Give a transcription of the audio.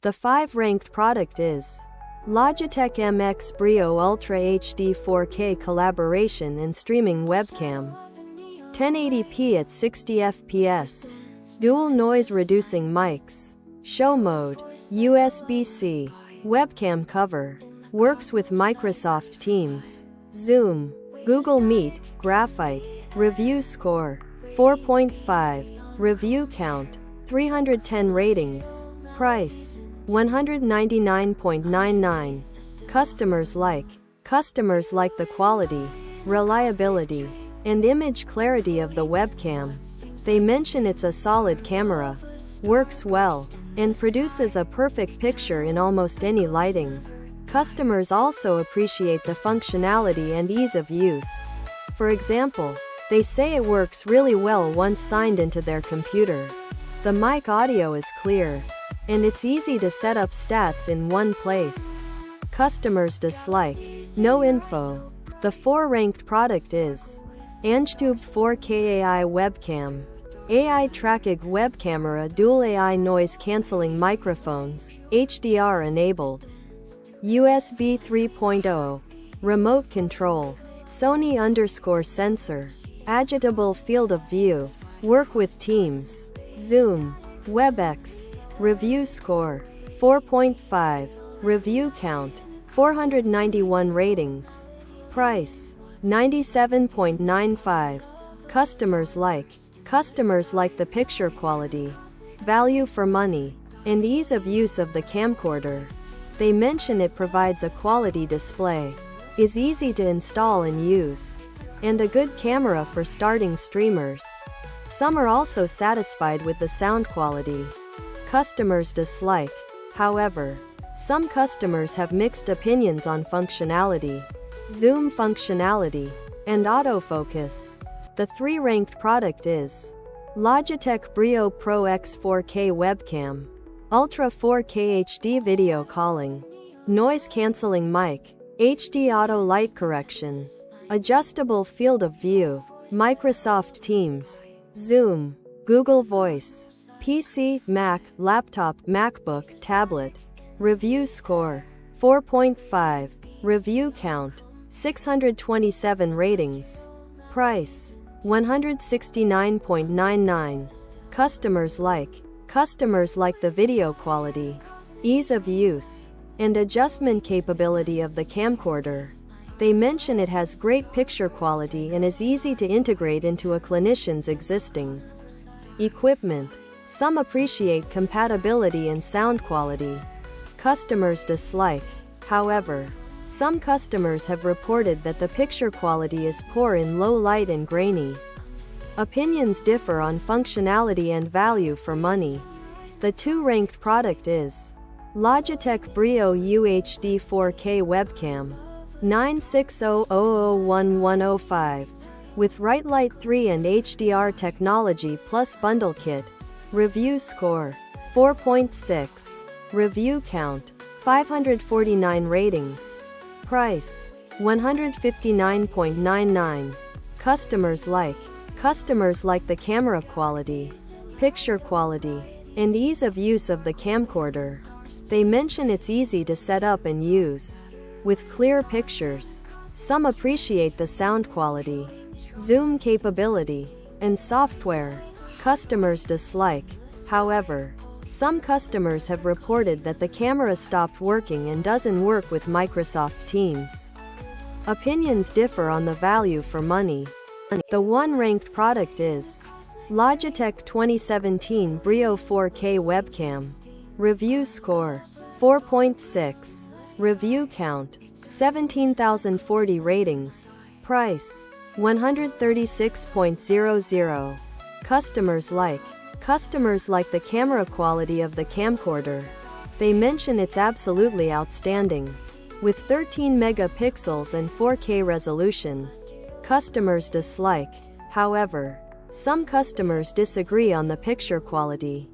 The 5 ranked product is Logitech MX Brio Ultra HD 4K collaboration and streaming webcam. 1080p at 60 fps. Dual noise reducing mics. Show mode. USB-C. Webcam cover. Works with Microsoft Teams. Zoom. Google Meet. Graphite. Review score. 4.5. Review count. 310 ratings. Price. $199.99. Customers like the quality, reliability, and image clarity of the webcam. They mention it's a solid camera, works well, and produces a perfect picture in almost any lighting. Customers also appreciate the functionality and ease of use. For example, they say it works really well once signed into their computer. The mic audio is clear, and it's easy to set up stats in one place. Customers dislike. No info. The 4 ranked product is Angetube 4K AI webcam. AI tracking web camera, dual AI noise cancelling microphones, HDR enabled. USB 3.0. Remote control. Sony_sensor. Agitable field of view. Work with Teams. Zoom. WebEx. Review score. 4.5. Review count. 491 ratings. Price. $97.95. Customers like the picture quality, value for money, and ease of use of the camcorder. They mention it provides a quality display, is easy to install and use, and a good camera for starting streamers. Some are also satisfied with the sound quality. Customers dislike. However, some customers have mixed opinions on functionality, zoom functionality, and autofocus. The 3 ranked product is Logitech Brio Pro X 4K webcam. Ultra 4K HD video calling. Noise cancelling mic. HD auto light correction. Adjustable field of view. Microsoft Teams. Zoom. Google Voice. PC, Mac, laptop, MacBook, tablet. Review score. 4.5. Review count. 627 ratings. Price. $169.99. Customers like the video quality, ease of use, and adjustment capability of the camcorder. They mention it has great picture quality and is easy to integrate into a clinician's existing equipment. Some appreciate compatibility and sound quality. Customers dislike. However, some customers have reported that the picture quality is poor in low light and grainy. Opinions differ on functionality and value for money. The 2 ranked product is Logitech Brio UHD 4K webcam. 960001105. With Right Light 3 and HDR technology plus bundle kit. Review score. 4.6. Review count. 549 ratings. Price. $159.99. Customers like the camera quality, picture quality, and ease of use of the camcorder. They mention it's easy to set up and use, with clear pictures. Some appreciate the sound quality, zoom capability, and software. Customers dislike. However, some customers have reported that the camera stopped working and doesn't work with Microsoft Teams. Opinions differ on the value for money. The 1 ranked product is Logitech 2017 Brio 4K webcam. Review score. 4.6. Review count. 17,040 ratings. Price. $136.00. Customers like the camera quality of the camcorder. They mention it's absolutely outstanding, with 13 megapixels and 4K resolution. Customers dislike. However, some customers disagree on the picture quality.